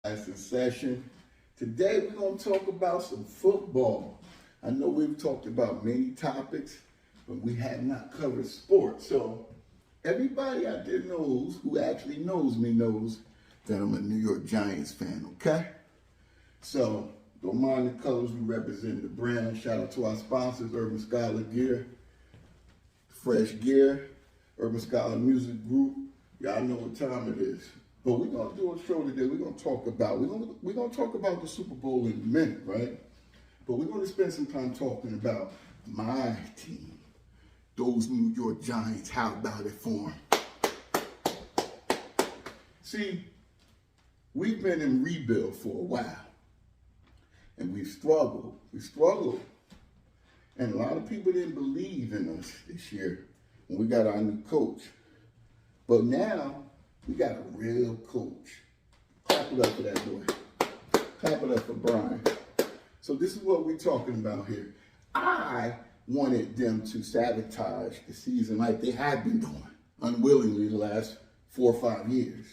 In session. Today we're going to talk about some football. I know we've talked about many topics, but we have not covered sports. So everybody out there knows, who actually knows me, knows that I'm a New York Giants fan, okay? So don't mind the colors, we represent the brand. Shout out to our sponsors, Urban Scholar Gear, Fresh Gear, Urban Scholar Music Group. Y'all know what time it is. But we're gonna do a show today. We're gonna talk about the Super Bowl in a minute, right? But we're gonna spend some time talking about my team, those New York Giants. How about it for them? See, we've been in rebuild for a while, and we've struggled. And a lot of people didn't believe in us this year when we got our new coach. But now we got a real coach. Clap it up for that boy. Clap it up for Brian. So this is what we're talking about here. I wanted them to sabotage the season like they have been doing unwillingly the last 4 or 5 years.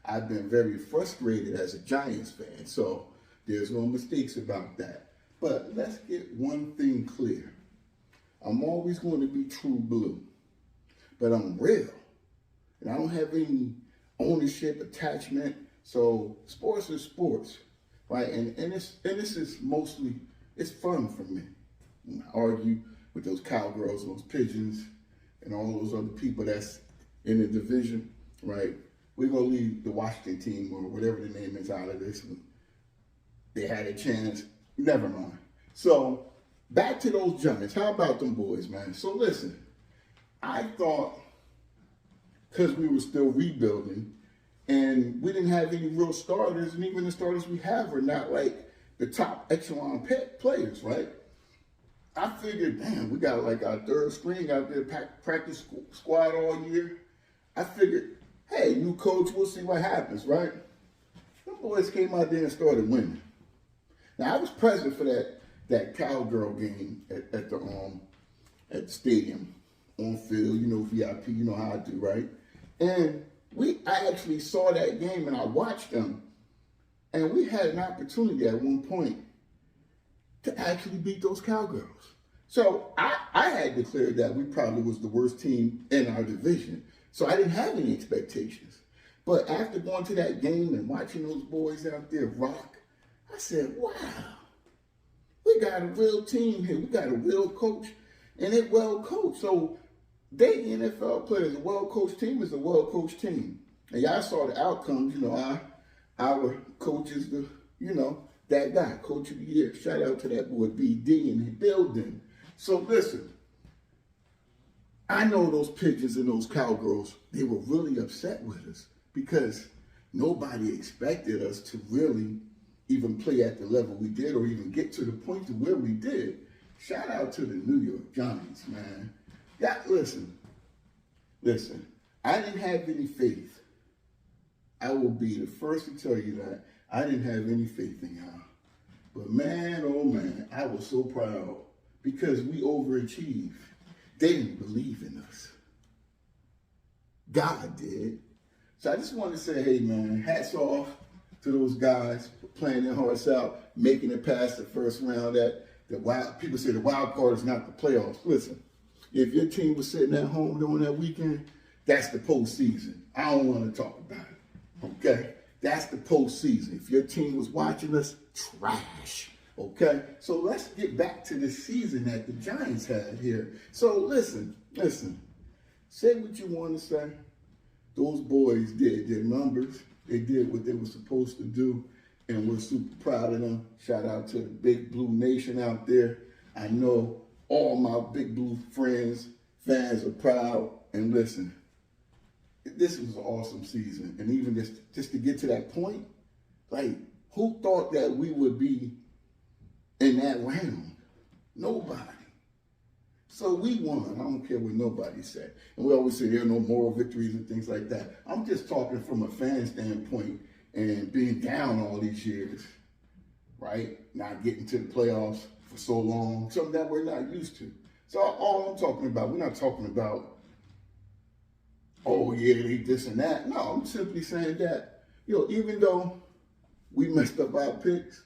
I've been very frustrated as a Giants fan, so there's no mistakes about that. But let's get one thing clear. I'm always going to be true blue, but I'm real. And I don't have any ownership, attachment. So sports is sports, right? And this is mostly, it's fun for me. When I argue with those cowgirls, those pigeons, and all those other people that's in the division, right? We're going to leave the Washington team or whatever the name is out of this one. They had a chance. Never mind. So back to those Giants. How about them boys, man? So listen, I thought, because we were still rebuilding and we didn't have any real starters, and even the starters we have are not like the top echelon players, right? I figured, damn, we got like our third string out there, practice squad all year. I figured, hey, new coach, we'll see what happens, right? Them boys came out there and started winning. Now, I was present for that cowgirl game at the stadium, on field, you know, VIP, you know how I do, right? And I actually saw that game and I watched them, and we had an opportunity at one point to actually beat those cowgirls. So I had declared that we probably was the worst team in our division. So I didn't have any expectations. But after going to that game and watching those boys out there rock, I said, wow, we got a real team here. We got a real coach, and they're well coached. So they NFL players, a well-coached team is a well-coached team. And y'all saw the outcomes, you know, our coach is that guy, coach of the year. Shout out to that boy, BD, in the building. So listen, I know those pigeons and those cowgirls, they were really upset with us because nobody expected us to really even play at the level we did or even get to the point to where we did. Shout out to the New York Giants, man. Yeah, listen, I didn't have any faith. I will be the first to tell you that. I didn't have any faith in y'all. But man, oh man, I was so proud because we overachieved. They didn't believe in us. God did. So I just want to say, hey man, hats off to those guys for playing their hearts out, making it past the first round. People say the wild card is not the playoffs. Listen, if your team was sitting at home during that weekend, that's the postseason. I don't want to talk about it, okay? That's the postseason. If your team was watching us, trash, okay? So let's get back to the season that the Giants had here. So listen, say what you want to say. Those boys did their numbers. They did what they were supposed to do, and we're super proud of them. Shout out to the Big Blue Nation out there. I know all my Big Blue friends, fans are proud. And listen, this was an awesome season. And even just to get to that point, like, who thought that we would be in that round? Nobody. So we won. I don't care what nobody said. And we always say there are no moral victories and things like that. I'm just talking from a fan standpoint and being down all these years, right? Not getting to the playoffs for so long, something that we're not used to. So all I'm talking about, we're not talking about, oh yeah, they this and that. No, I'm simply saying that, even though we messed up our picks.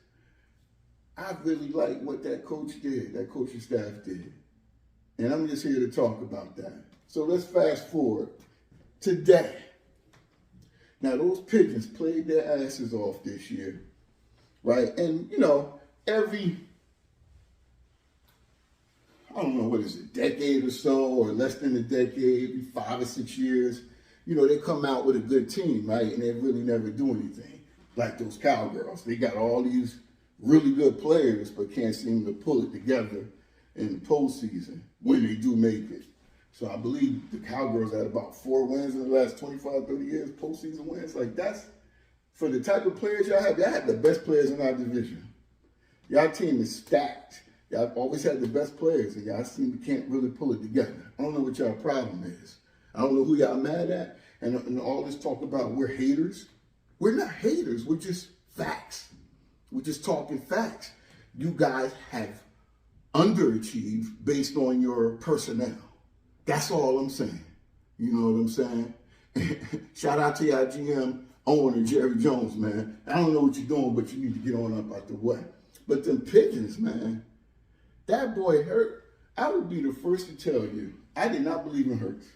I really like what that coach did, that coaching staff did. And I'm just here to talk about that. So let's fast forward today. Now, those Pigeons played their asses off this year, right? And, you know, every, I don't know, what is it, decade or so, or less than a decade, maybe 5 or 6 years, you know, they come out with a good team, right? And they really never do anything. Like those Cowgirls. They got all these really good players, but can't seem to pull it together in the postseason when they do make it. So I believe the Cowgirls had about 4 wins in the last 25, 30 years, postseason wins. Like, that's, for the type of players y'all have the best players in our division. Y'all team is stacked. Y'all always had the best players, and y'all seem to can't really pull it together. I don't know what y'all problem is. I don't know who y'all mad at. And all this talk about we're haters. We're not haters. We're just facts. We're just talking facts. You guys have underachieved based on your personnel. That's all I'm saying. You know what I'm saying? Shout out to y'all GM owner, Jerry Jones, man. I don't know what you're doing, but you need to get on up out the way. But them Pigeons, man, that boy Hurt, I would be the first to tell you, I did not believe in Hurts.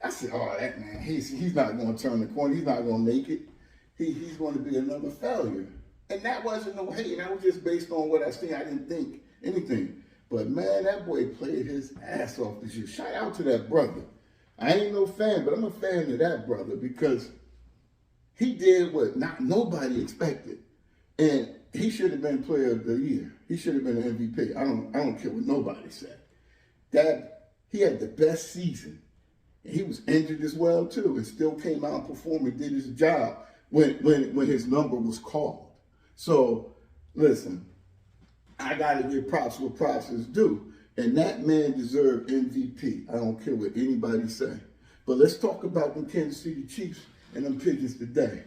I said, oh, that man, he's not going to turn the corner. He's not going to make it. He's going to be another failure. And that wasn't no hate. That was just based on what I seen. I didn't think anything. But, man, that boy played his ass off this year. Shout out to that brother. I ain't no fan, but I'm a fan of that brother because he did what nobody expected. And he should have been player of the year. He should have been an MVP. I don't care what nobody said. That he had the best season. And he was injured as well, too, and still came out and performed and did his job when his number was called. So, listen, I got to give props where props is due. And that man deserved MVP. I don't care what anybody say. But let's talk about the Kansas City Chiefs and them Pigeons today.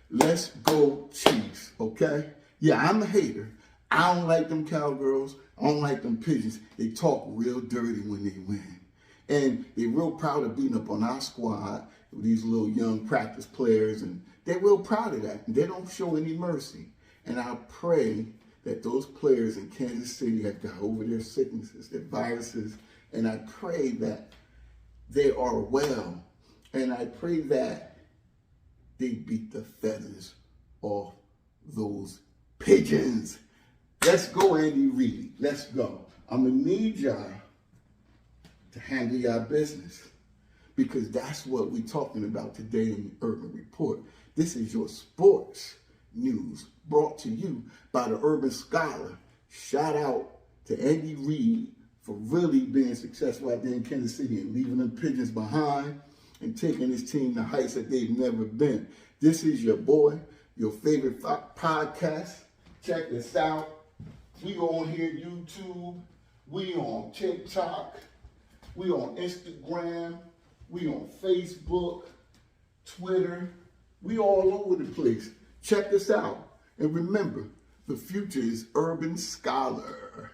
Let's go Chiefs, okay? Yeah, I'm a hater. I don't like them Cowgirls. I don't like them Pigeons. They talk real dirty when they win. And they're real proud of beating up on our squad with these little young practice players. And they're real proud of that. And they don't show any mercy. And I pray that those players in Kansas City have got over their sicknesses, their viruses. And I pray that they are well. And I pray that they beat the feathers off those Pigeons. Let's go, Andy Reid. Let's go. I'm going to need y'all to handle your business because that's what we're talking about today in the Urban Report. This is your sports news brought to you by the Urban Scholar. Shout out to Andy Reid for really being successful out there in Kansas City and leaving them Pigeons behind and taking his team to heights that they've never been. This is your boy, your favorite podcast. Check this out. We on here YouTube. We on TikTok. We on Instagram. We on Facebook, Twitter. We all over the place. Check us out. And remember, the future is Urban Scholar.